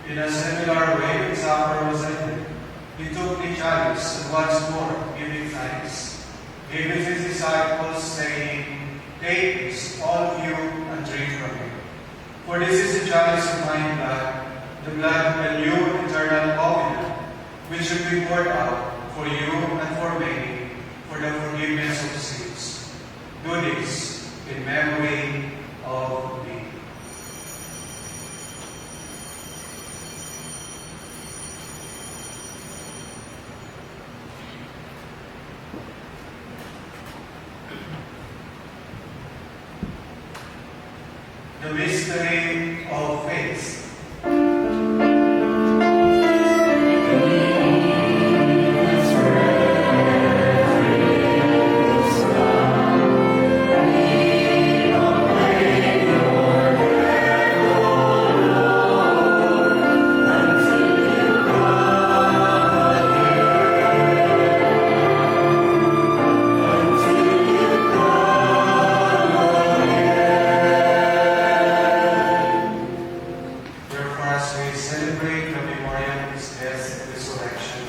Speaker 6: In a similar way, when supper was ended, he took the chalice, and once more, giving thanks, gave it to his disciples, saying, "Take this, all of you, and drink from it. For this is the chalice of my blood, the blood of the new and eternal covenant, which will be poured out for you and for many, for the forgiveness of sins. Do this in memory of me." The mystery of faith. Therefore, as we celebrate the memorial of his death and resurrection,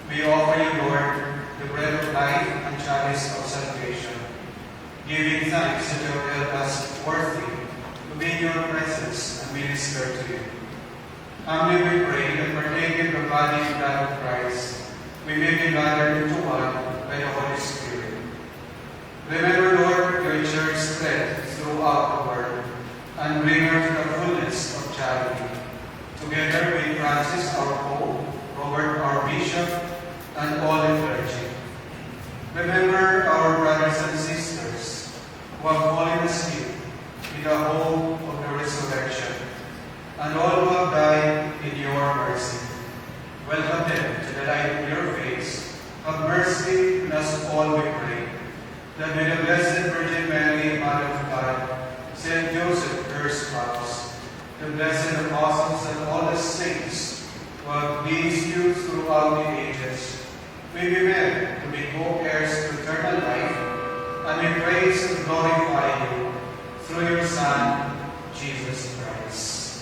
Speaker 6: we offer you, Lord, the bread of life and chalice of salvation, giving thanks that you have held us worthy to be in your presence and minister to you. Humbly we pray that partaking of the body and blood of Christ, we may be gathered into one by the Holy Spirit. Remember, Lord, your church spread throughout the world, and bring her to the fullness of charity. Together with Francis, our Pope, Robert, our Bishop, and all the clergy. Remember our brothers and sisters who have fallen asleep in the hope of the resurrection, and all who have died in your mercy. Welcome them to the light of your face. Have mercy on us all, we pray, that may the Blessed Virgin Mary, Mother of God, Saint Joseph, her spouse, the blessed apostles, and all the saints who have pleased you throughout the ages, may be meant to be co-heirs to eternal life, and may praise and glorify you through your Son, Jesus Christ.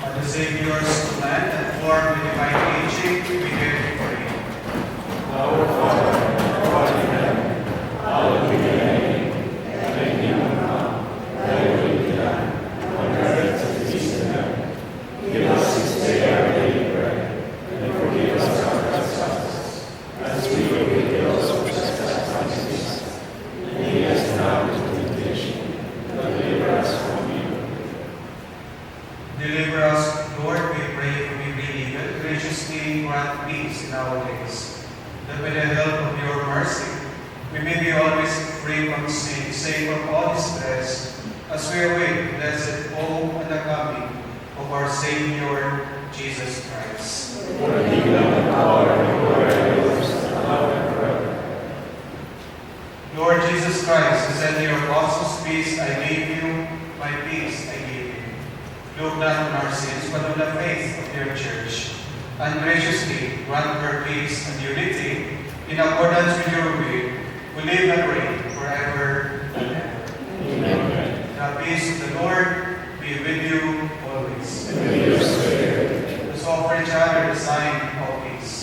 Speaker 6: At the Savior's plan and form the divine teaching, we dare to pray.
Speaker 1: Our Father, who art in heaven, hallowed be thy name. Thy kingdom come, thy will be done, on earth as it is in heaven. Give us this day our daily bread, and forgive us our trespasses, as we forgive those who trespass against us. And lead us not into temptation, but deliver us from evil.
Speaker 6: Deliver us, Lord, we pray, from every evil. Graciously grant peace in our days, that with the help of your mercy, we may be always free from sin, safe from all distress, as we await the blessed hope and the coming of our Savior, Jesus Christ.
Speaker 1: For the kingdom and power and glory are yours, now and forever.
Speaker 6: Lord Jesus Christ, who said to your apostles, peace I leave you, my peace I give you. Look not on our sins, but on the faith of your church, and graciously grant her peace and unity in accordance with your will, who live and reign forever and ever.
Speaker 1: Amen.
Speaker 6: The peace of the Lord be with you always.
Speaker 1: And with your spirit.
Speaker 6: Let's offer each other the sign of peace.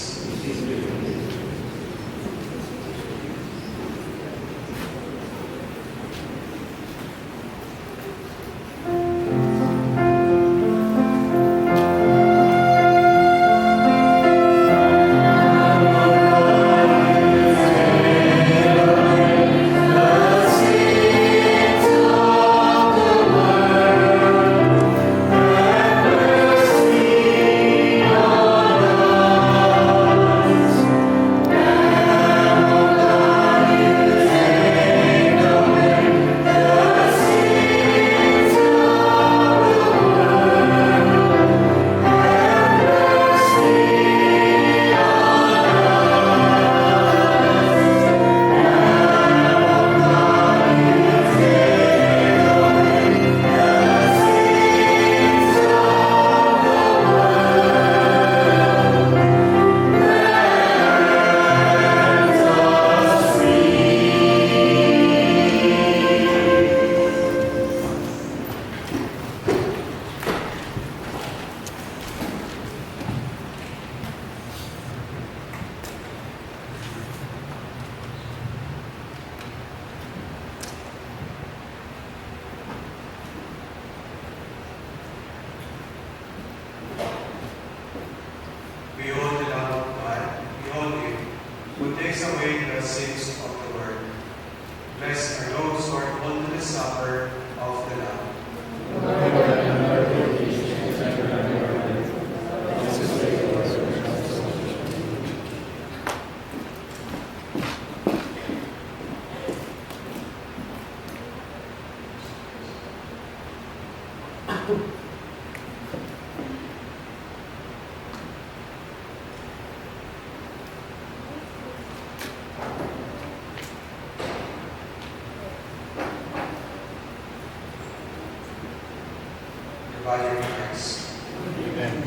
Speaker 6: Behold the Lamb of God, behold him, who takes away the sins of the world. Blessed are those who are called to the supper of the Lamb. The body of Christ.
Speaker 1: Amen.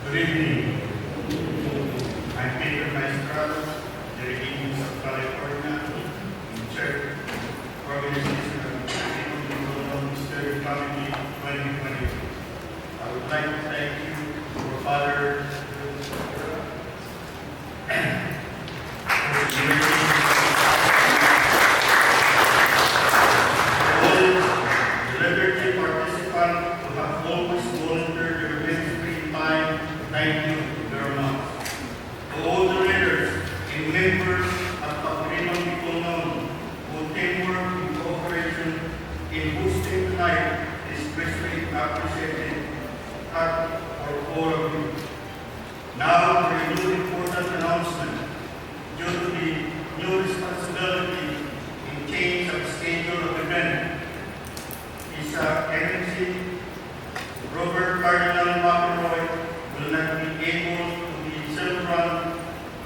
Speaker 5: Good evening. I'm Peter Maestro, the Redeemers of California, in Church Organization of the Mystery Family 2022. I would like to thank you for Father Liberty participants who have always volunteered their ministry time. Thank you very much. To all the leaders and members of Papurinong Bicolnon who teamwork and cooperation in hosting tonight is greatly appreciated for all of you. Now, for a new important announcement. Due to the new responsibility in change of schedule of event, His Excellency Robert Cardinal McElroy will not be able to be celebrated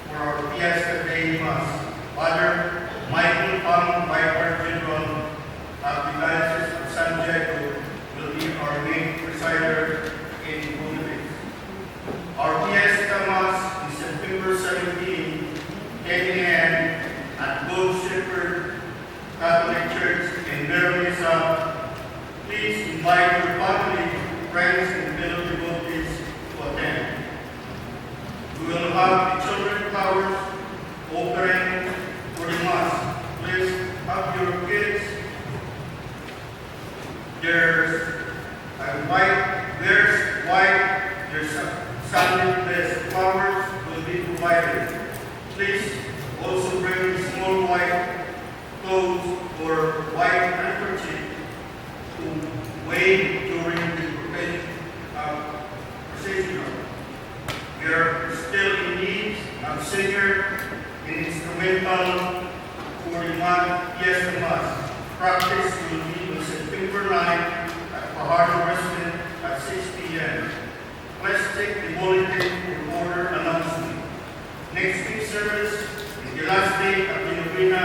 Speaker 5: for our Fiesta Day Mass. Father Michael Pang, Vicar General of the Diocese of San Diego, will be our main presider in Holy. Our Fiesta Mass is September 17, 10 a.m. at Good Shepherd Catholic Church in Bermesa. Please invite your family, friends, and fellow devotees to attend. We will have the children flowers offering for the Mass. Please have your kids. There's white, there's Sunday flowers will be provided. Please also bring small white clothes or white handkerchief to wave during the procession. We are still in need of singer and instrumental for the Fiesta Mass. Practice will be on September 9 at Fajardo Restaurant at 6 p.m. Let's take the bulletin for order announcement. Next week's service is the last day of the novena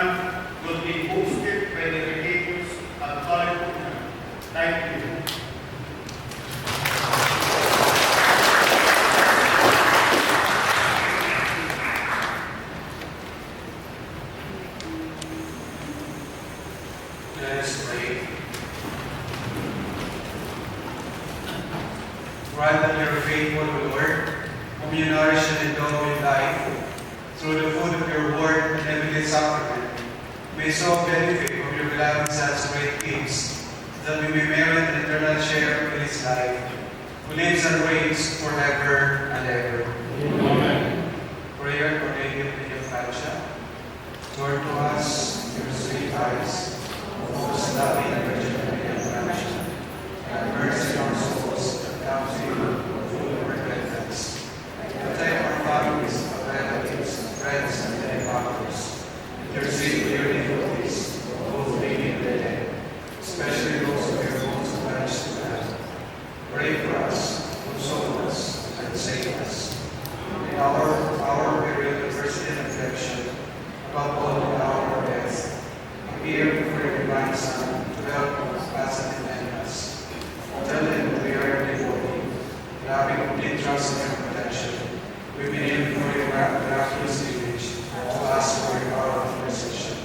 Speaker 5: will be hosted by the Redeemers of California. Thank you.
Speaker 6: Let us pray. Grant that your faithful Lord, whom you nourish and endow with life, through the food of your word and heavenly sacrament, may so benefit from your beloved Son's great gifts, that we may merit an eternal share in his life, who lives and reigns forever and ever.
Speaker 1: Amen.
Speaker 6: Prayer for Lady of the Francia. Lord, to us, your sweet eyes, most loving Virgin Mary of Francia, have mercy on our souls that come to you full of repentance. Protect our families, our relatives, friends, and benefactors. Intercede for your devotees, both living and dead, especially those of your most pledged to heaven. Pray for us, console us, and save us. In our period of mercy and affection, above all in our death, appear before your divine Son to help us and defend us. Tell him that we are your devotee, and having complete trust in your protection, we believe before your miraculous image to ask for your power of intercession.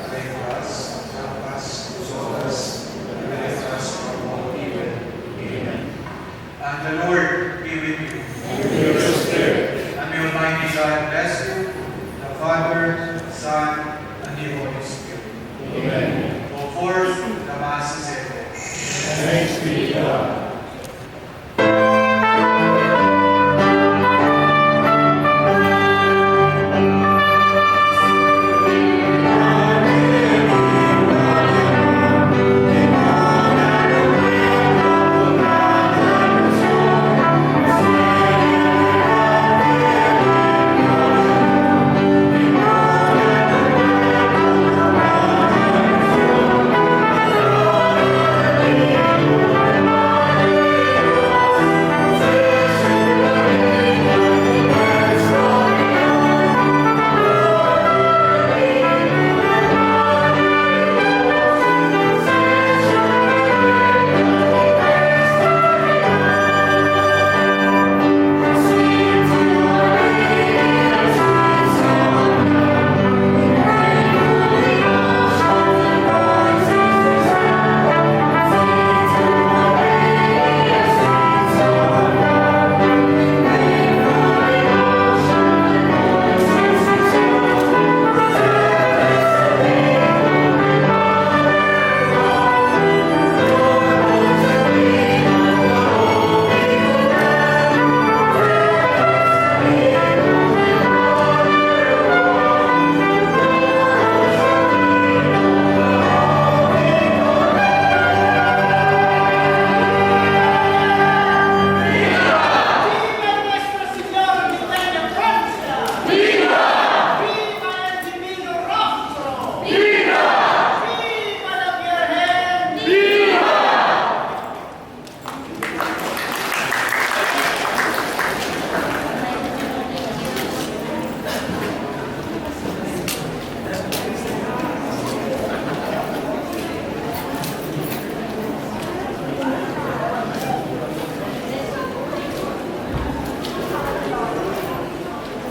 Speaker 6: Pray for us, help us, console us, and deliver us from all evil. Amen. And the Lord be with you.
Speaker 1: And with your spirit.
Speaker 6: And may Almighty God bless you, the Father, the Son, and the Holy Spirit.
Speaker 1: Amen.
Speaker 6: Go forth, the Mass is ended.
Speaker 1: Thanks be to God.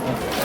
Speaker 7: Okay.